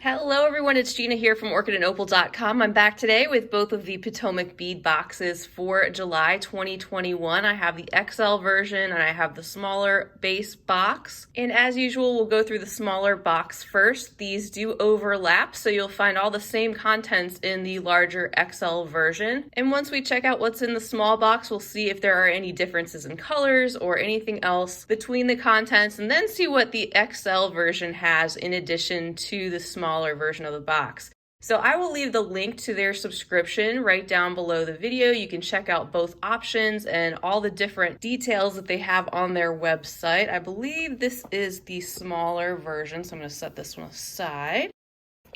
Hello everyone, it's Gina here from orchidandopal.com. I'm back today with both of the Potomac bead boxes for July 2021. I have the XL version and I have the smaller base box. And as usual, we'll go through the smaller box first. These do overlap, so you'll find all the same contents in the larger XL version. And once we check out what's in the small box, we'll see if there are any differences in colors or anything else between the contents, and then see what the XL version has in addition to the smaller version of the box. So I will leave the link to their subscription right down below the video. You can check out both options and all the different details that they have on their website. I believe this is the smaller version, so I'm going to set this one aside.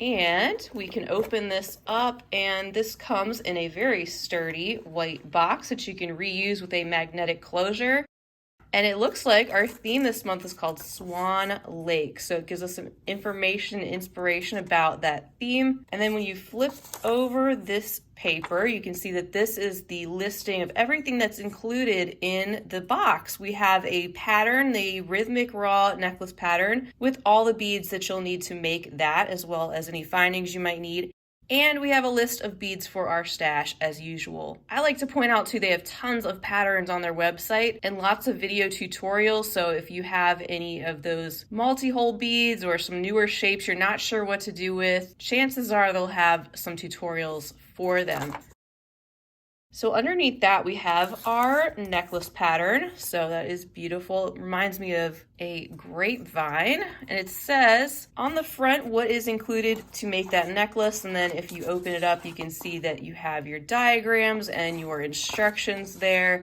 And we can open this up, and this comes in a very sturdy white box that you can reuse with a magnetic closure. And it looks like our theme this month is called Swan Lake. So it gives us some information, inspiration about that theme. And then when you flip over this paper, you can see that this is the listing of everything that's included in the box. We have a pattern, the rhythmic raw necklace pattern, with all the beads that you'll need to make that, as well as any findings you might need. And we have a list of beads for our stash as usual. I like to point out too, they have tons of patterns on their website and lots of video tutorials. So if you have any of those multi-hole beads or some newer shapes you're not sure what to do with, chances are they'll have some tutorials for them. So underneath that, we have our necklace pattern. So that is beautiful. It reminds me of a grapevine. And it says on the front what is included to make that necklace. And then if you open it up, you can see that you have your diagrams and your instructions there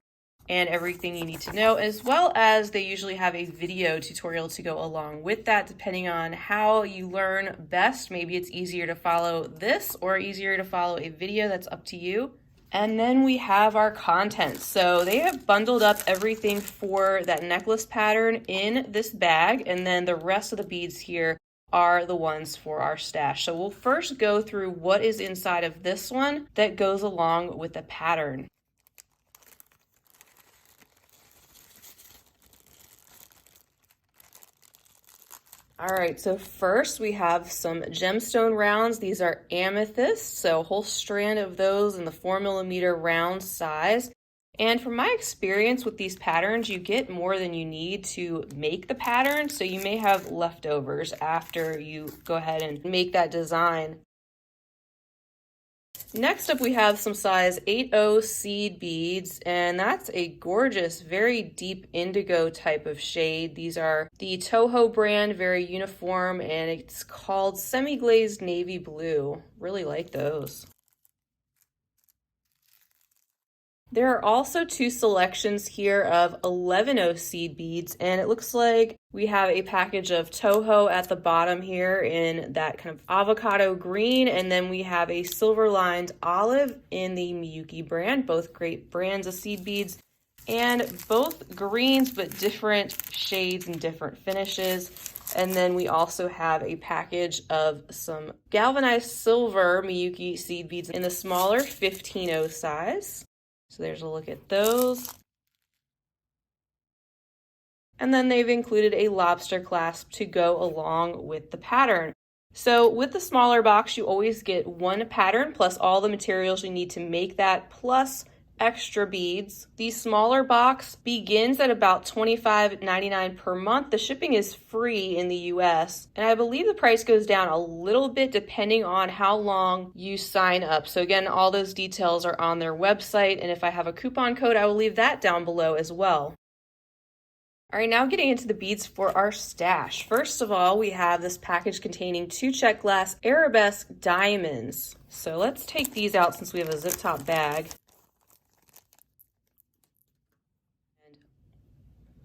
and everything you need to know, as well as they usually have a video tutorial to go along with that, depending on how you learn best. Maybe it's easier to follow this or easier to follow a video. That's up to you. And then we have our contents. So they have bundled up everything for that necklace pattern in this bag, and then the rest of the beads here are the ones for our stash. So we'll first go through what is inside of this one that goes along with the pattern. All right, so first we have some gemstone rounds. These are amethysts, so a whole strand of those in the 4mm round size. And from my experience with these patterns, you get more than you need to make the pattern, so you may have leftovers after you go ahead and make that design. Next up, we have some size 8/0 seed beads, and that's a gorgeous, very deep indigo type of shade. These are the Toho brand, very uniform, and it's called semi-glazed navy blue. Really like those. There are also two selections here of 11/0 seed beads, and it looks like we have a package of Toho at the bottom here in that kind of avocado green, and then we have a silver-lined olive in the Miyuki brand, both great brands of seed beads, and both greens but different shades and different finishes. And then we also have a package of some galvanized silver Miyuki seed beads in the smaller 15/0 size. So there's a look at those. And then they've included a lobster clasp to go along with the pattern. So with the smaller box, you always get one pattern plus all the materials you need to make that, plus extra beads. The smaller box begins at about $25.99 per month. The shipping is free in the US, and I believe the price goes down a little bit depending on how long you sign up. So again, all those details are on their website, and if I have a coupon code, I will leave that down below as well. All right, now getting into the beads for our stash. First of all, we have this package containing 2 check glass arabesque diamonds. So let's take these out since we have a zip top bag.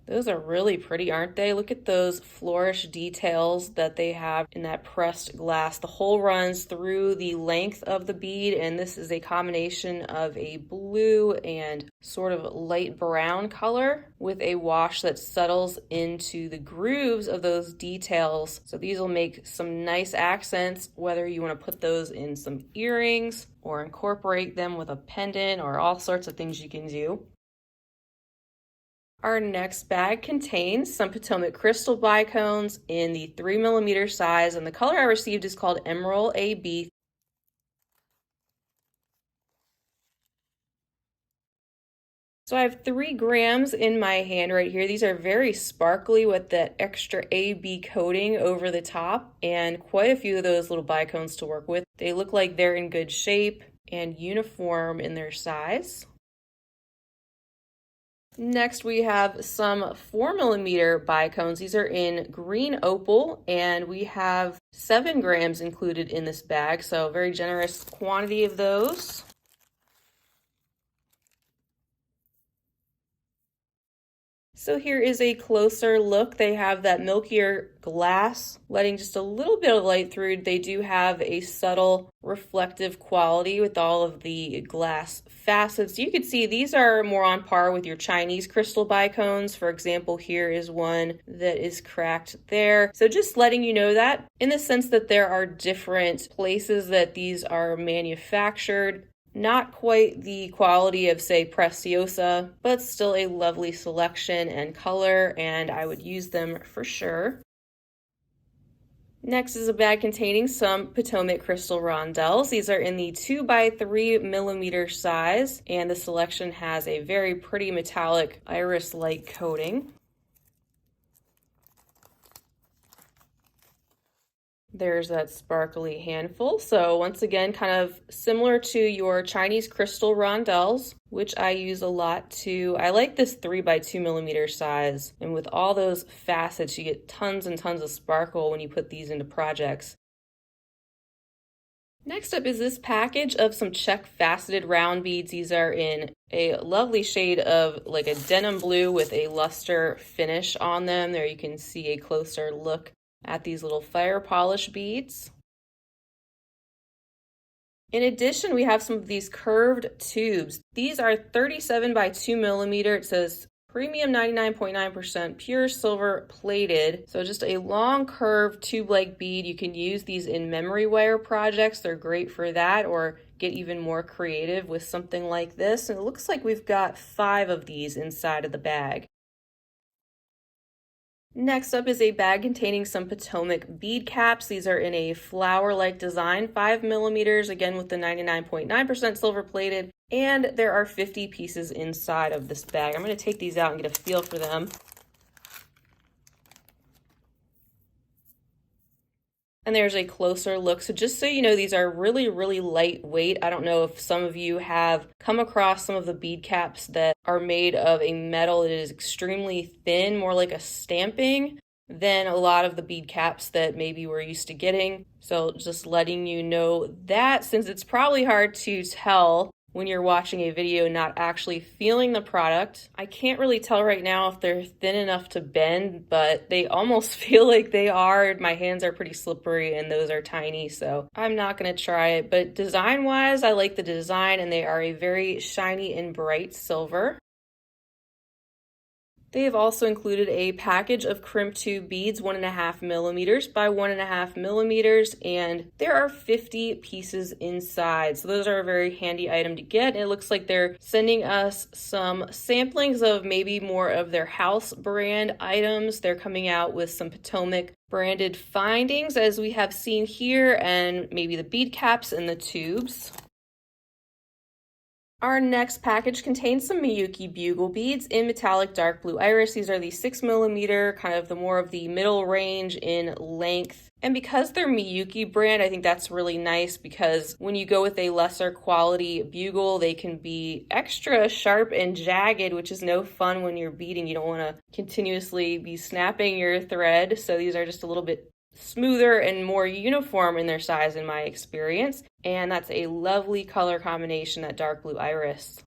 Those are really pretty, aren't they? Look at those flourish details that they have in that pressed glass. The hole runs through the length of the bead, and this is a combination of a blue and sort of light brown color with a wash that settles into the grooves of those details. So these will make some nice accents, whether you want to put those in some earrings or incorporate them with a pendant or all sorts of things you can do. Our next bag contains some Potomac crystal bicones in the 3mm size, and the color I received is called Emerald AB. So I have 3 grams in my hand right here. These are very sparkly with that extra AB coating over the top and quite a few of those little bicones to work with. They look like they're in good shape and uniform in their size. Next, we have some 4mm bicones. These are in green opal, and we have 7 grams included in this bag, so a very generous quantity of those. So here is a closer look. They have that milkier glass, letting just a little bit of light through. They do have a subtle reflective quality with all of the glass facets. You can see these are more on par with your Chinese crystal bicones. For example, here is one that is cracked there. So just letting you know that in the sense that there are different places that these are manufactured. Not quite the quality of, say, Preciosa, but still a lovely selection and color, and I would use them for sure. Next is a bag containing some Potomac crystal rondelles. These are in the 2x3mm size, and the selection has a very pretty metallic iris-like coating. There's that sparkly handful. So once again, kind of similar to your Chinese crystal rondelles, which I use a lot too. I like this 3x2mm size. And with all those facets, you get tons and tons of sparkle when you put these into projects. Next up is this package of some check faceted round beads. These are in a lovely shade of like a denim blue with a luster finish on them. There you can see a closer look at these little fire polish beads. In addition, we have some of these curved tubes. These are 37x2mm. It says premium 99.9% pure silver plated. So just a long curved tube-like bead. You can use these in memory wire projects. They're great for that, or get even more creative with something like this. And it looks like we've got 5 of these inside of the bag. Next up is a bag containing some Potomac bead caps. These are in a flower-like design, 5mm, again with the 99.9% silver plated, and there are 50 pieces inside of this bag. I'm going to take these out and get a feel for them. And there's a closer look. So just so you know, these are really, really lightweight. I don't know if some of you have come across some of the bead caps that are made of a metal that is extremely thin, more like a stamping, than a lot of the bead caps that maybe we're used to getting. So just letting you know that, since it's probably hard to tell when you're watching a video not actually feeling the product. I can't really tell right now if they're thin enough to bend, but they almost feel like they are. My hands are pretty slippery and those are tiny, so I'm not going to try it. But design-wise, I like the design, and they are a very shiny and bright silver. They have also included a package of crimp tube beads, 1.5mm by 1.5mm, and there are 50 pieces inside. So those are a very handy item to get. It looks like they're sending us some samplings of maybe more of their house brand items. They're coming out with some Potomac branded findings, as we have seen here, and maybe the bead caps and the tubes. Our next package contains some Miyuki bugle beads in metallic dark blue iris. These are the 6mm, kind of the more of the middle range in length. And because they're Miyuki brand, I think that's really nice, because when you go with a lesser quality bugle, they can be extra sharp and jagged, which is no fun when you're beading. You don't want to continuously be snapping your thread. So these are just a little bit smoother and more uniform in their size in my experience, and that's a lovely color combination, that dark blue iris.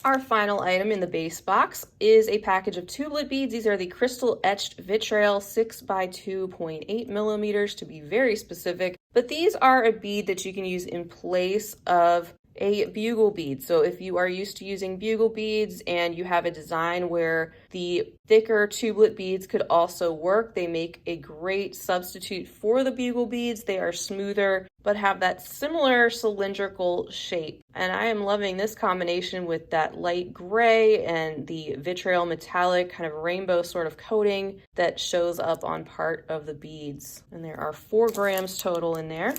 Our final item in the base box is a package of tubeless beads. These are the crystal etched vitriol 6x2.8mm to be very specific, but these are a bead that you can use in place of a bugle bead. So if you are used to using bugle beads and you have a design where the thicker tublet beads could also work, they make a great substitute for the bugle beads. They are smoother but have that similar cylindrical shape. And I am loving this combination with that light gray and the vitriol metallic kind of rainbow sort of coating that shows up on part of the beads. And there are 4 grams total in there.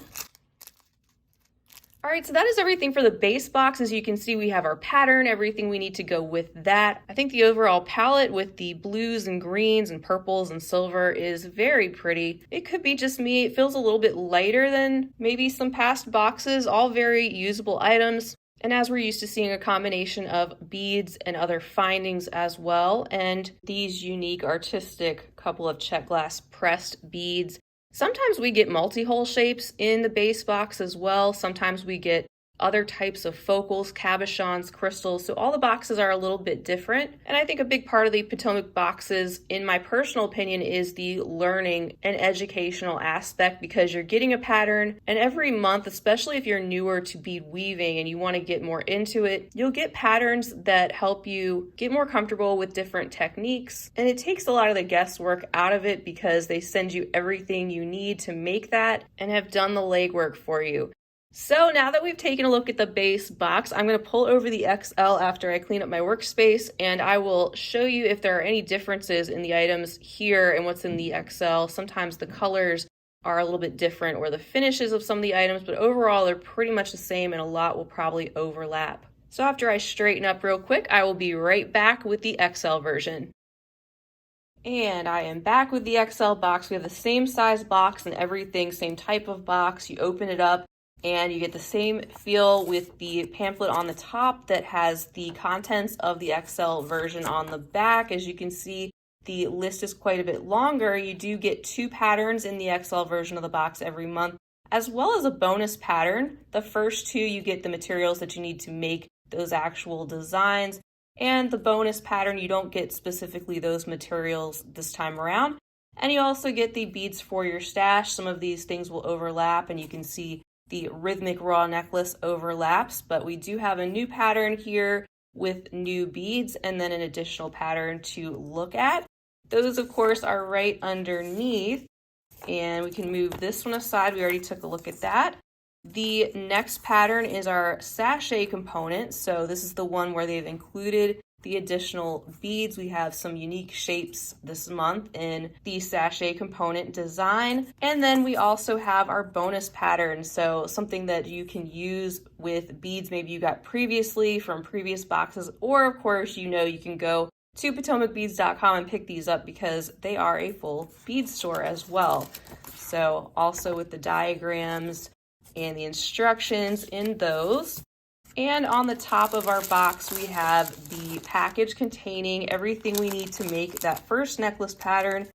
All right, so that is everything for the base box. As you can see, we have our pattern, everything we need to go with that. I think the overall palette with the blues and greens and purples and silver is very pretty. It could be just me. It feels a little bit lighter than maybe some past boxes, all very usable items. And as we're used to seeing a combination of beads and other findings as well, and these unique artistic couple of check glass pressed beads. Sometimes we get multi-hole shapes in the base box as well. Sometimes we get other types of focals, cabochons, crystals. So all the boxes are a little bit different. And I think a big part of the Potomac boxes, in my personal opinion, is the learning and educational aspect, because you're getting a pattern, and every month, especially if you're newer to bead weaving and you want to get more into it, you'll get patterns that help you get more comfortable with different techniques. And it takes a lot of the guesswork out of it because they send you everything you need to make that and have done the legwork for you. So now that we've taken a look at the base box, I'm going to pull over the XL after I clean up my workspace, and I will show you if there are any differences in the items here and what's in the XL. Sometimes the colors are a little bit different, or the finishes of some of the items, but overall they're pretty much the same, and a lot will probably overlap. So after I straighten up real quick, I will be right back with the XL version. And I am back with the XL box. We have the same size box and everything, same type of box. You open it up, and you get the same feel with the pamphlet on the top that has the contents of the XL version on the back. As you can see, the list is quite a bit longer. You do get 2 patterns in the XL version of the box every month, as well as a bonus pattern. The first 2, you get the materials that you need to make those actual designs. And the bonus pattern, you don't get specifically those materials this time around. And you also get the beads for your stash. Some of these things will overlap, and you can see the rhythmic raw necklace overlaps, but we do have a new pattern here with new beads and then an additional pattern to look at. Those, of course, are right underneath, and we can move this one aside. We already took a look at that. The next pattern is our sachet component. So this is the one where they've included the additional beads. We have some unique shapes this month in the sachet component design. And then we also have our bonus pattern. So something that you can use with beads maybe you got previously from previous boxes, or of course, you can go to potomacbeads.com and pick these up because they are a full bead store as well. So also with the diagrams and the instructions in those. And on the top of our box, we have the package containing everything we need to make that first necklace pattern.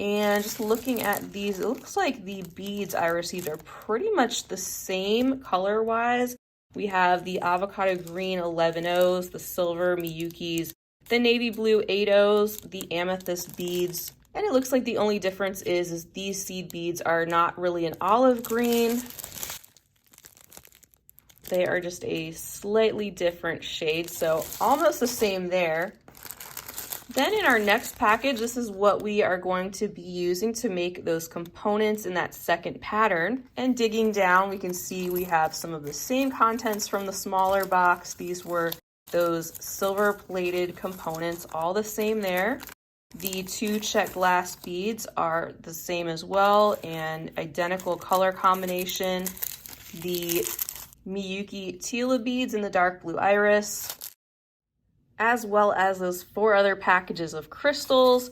And just looking at these, it looks like the beads I received are pretty much the same color-wise. We have the avocado green 11-Os, the silver Miyukis, the navy blue 8-Os, the amethyst beads. And it looks like the only difference is these seed beads are not really an olive green. They are just a slightly different shade, so almost the same there. Then in our next package, this is what we are going to be using to make those components in that second pattern. And digging down, we can see we have some of the same contents from the smaller box. These were those silver plated components, all the same there. The 2 check glass beads are the same as well, and identical color combination. The Miyuki Tila beads in the dark blue iris, as well as those 4 other packages of crystals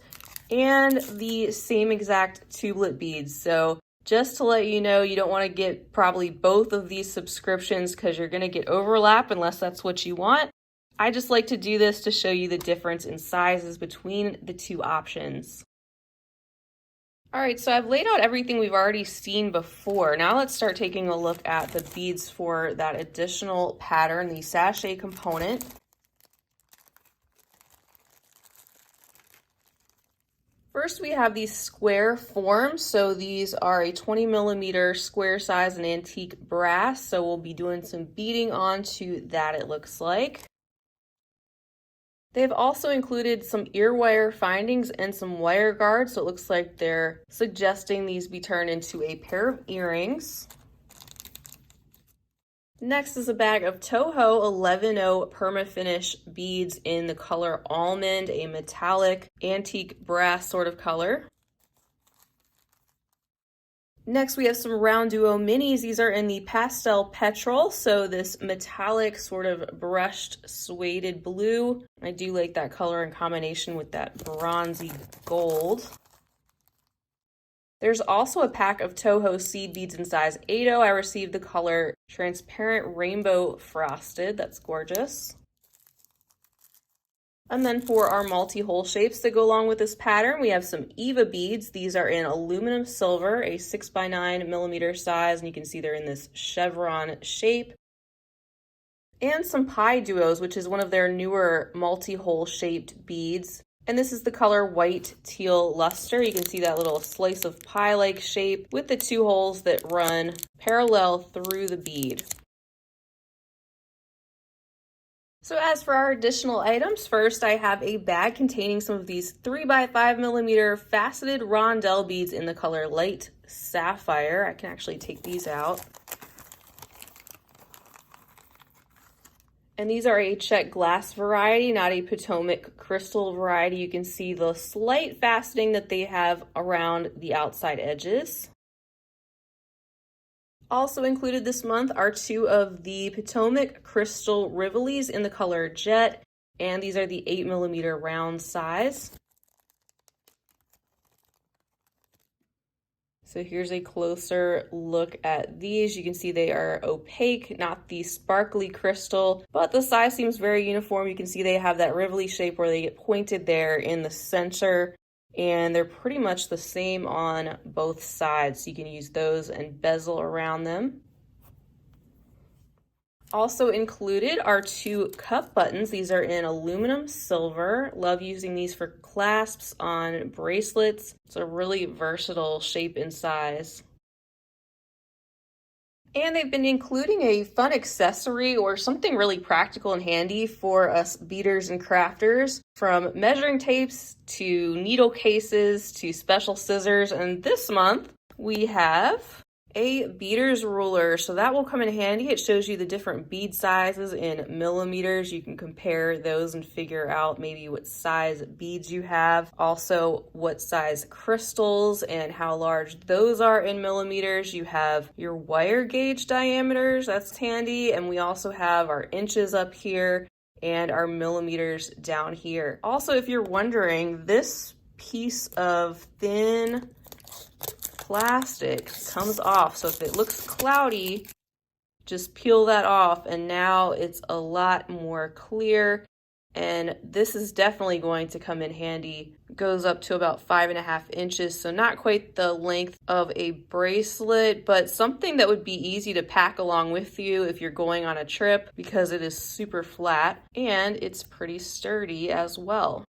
and the same exact tublet beads. So just to let you know, you don't want to get probably both of these subscriptions because you're going to get overlap unless that's what you want. I just like to do this to show you the difference in sizes between the 2 options. All right, so I've laid out everything we've already seen before. Now let's start taking a look at the beads for that additional pattern, the sachet component. First, we have these square forms. So these are a 20 millimeter square size and antique brass. So we'll be doing some beading onto that, it looks like. They've also included some ear wire findings and some wire guards. So it looks like they're suggesting these be turned into a pair of earrings. Next is a bag of Toho 11-0 perma-finish beads in the color almond, a metallic antique brass sort of color. Next we have some Round Duo minis. These are in the pastel petrol, so this metallic sort of brushed suede blue. I do like that color in combination with that bronzy gold. There's also a pack of Toho seed beads in size 8-0. I received the color transparent rainbow frosted. That's gorgeous. And then for our multi-hole shapes that go along with this pattern, we have some Eva beads. These are in aluminum silver, a 6x9 millimeter size, and you can see they're in this chevron shape. And some Pi Duos, which is one of their newer multi-hole shaped beads. And this is the color white teal luster. You can see that little slice of pie-like shape with the 2 holes that run parallel through the bead. So as for our additional items, first I have a bag containing some of these 3x5 millimeter faceted rondelle beads in the color light sapphire. I can actually take these out. And these are a check glass variety, not a Potomac crystal variety. You can see the slight faceting that they have around the outside edges. Also included this month are 2 of the Potomac crystal rivolis in the color jet, and these are the 8 millimeter round size. So here's a closer look at these. You can see they are opaque, not the sparkly crystal, but the size seems very uniform. You can see they have that rivoli shape where they get pointed there in the center, and they're pretty much the same on both sides. So you can use those and bezel around them. Also included are 2 cuff buttons. These are in aluminum silver. Love using these for clasps on bracelets. It's a really versatile shape and size. And they've been including a fun accessory or something really practical and handy for us beaders and crafters, from measuring tapes to needle cases to special scissors. And this month we have a beader's ruler, so that will come in handy. It shows you the different bead sizes in millimeters. You can compare those and figure out maybe what size beads you have. Also, what size crystals and how large those are in millimeters. You have your wire gauge diameters, that's handy. And we also have our inches up here and our millimeters down here. Also, if you're wondering, this piece of thin plastic comes off, so if it looks cloudy, just peel that off and now it's a lot more clear. And this is definitely going to come in handy. It goes up to about 5.5 inches, so not quite the length of a bracelet, but something that would be easy to pack along with you if you're going on a trip, because it is super flat and it's pretty sturdy as well.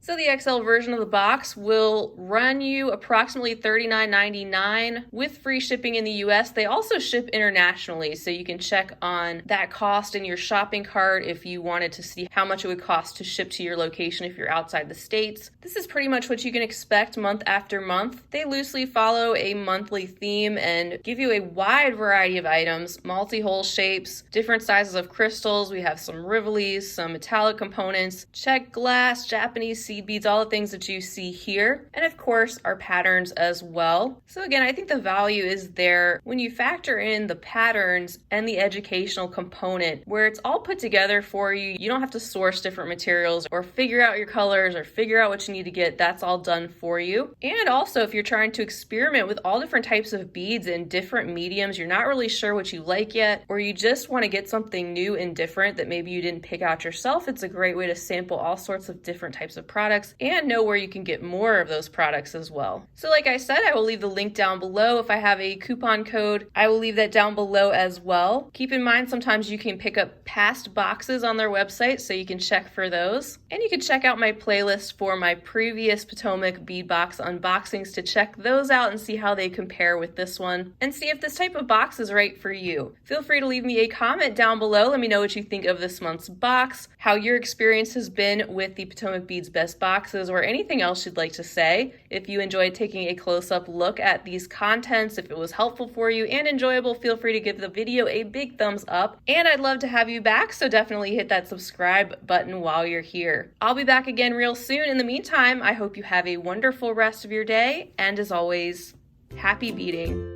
So the XL version of the box will run you approximately $39.99 with free shipping in the US. They also ship internationally, so you can check on that cost in your shopping cart if you wanted to see how much it would cost to ship to your location if you're outside the States. This is pretty much what you can expect month after month. They loosely follow a monthly theme and give you a wide variety of items, multi-hole shapes, different sizes of crystals. We have some rivolis, some metallic components, check glass, Japanese seed beads, all the things that you see here, and of course our patterns as well. So again, I think the value is there when you factor in the patterns and the educational component, where it's all put together for you. You don't have to source different materials or figure out your colors or figure out what you need to get. That's all done for you. And also, if you're trying to experiment with all different types of beads in different mediums, you're not really sure what you like yet, or you just want to get something new and different that maybe you didn't pick out yourself, it's a great way to sample all sorts of different types of products products and know where you can get more of those products as well. So like I said, I will leave the link down below. If I have a coupon code, I will leave that down below as well. Keep in mind, sometimes you can pick up past boxes on their website, so you can check for those. And you can check out my playlist for my previous Potomac bead box unboxings to check those out and see how they compare with this one and see if this type of box is right for you. Feel free to leave me a comment down below. Let me know what you think of this month's box, how your experience has been with the Potomac Beads Best Boxes, or anything else you'd like to say. If you enjoyed taking a close-up look at these contents, if it was helpful for you and enjoyable, feel free to give the video a big thumbs up. And I'd love to have you back, so definitely hit that subscribe button while you're here. I'll be back again real soon. In the meantime, I hope you have a wonderful rest of your day, and as always, happy beading.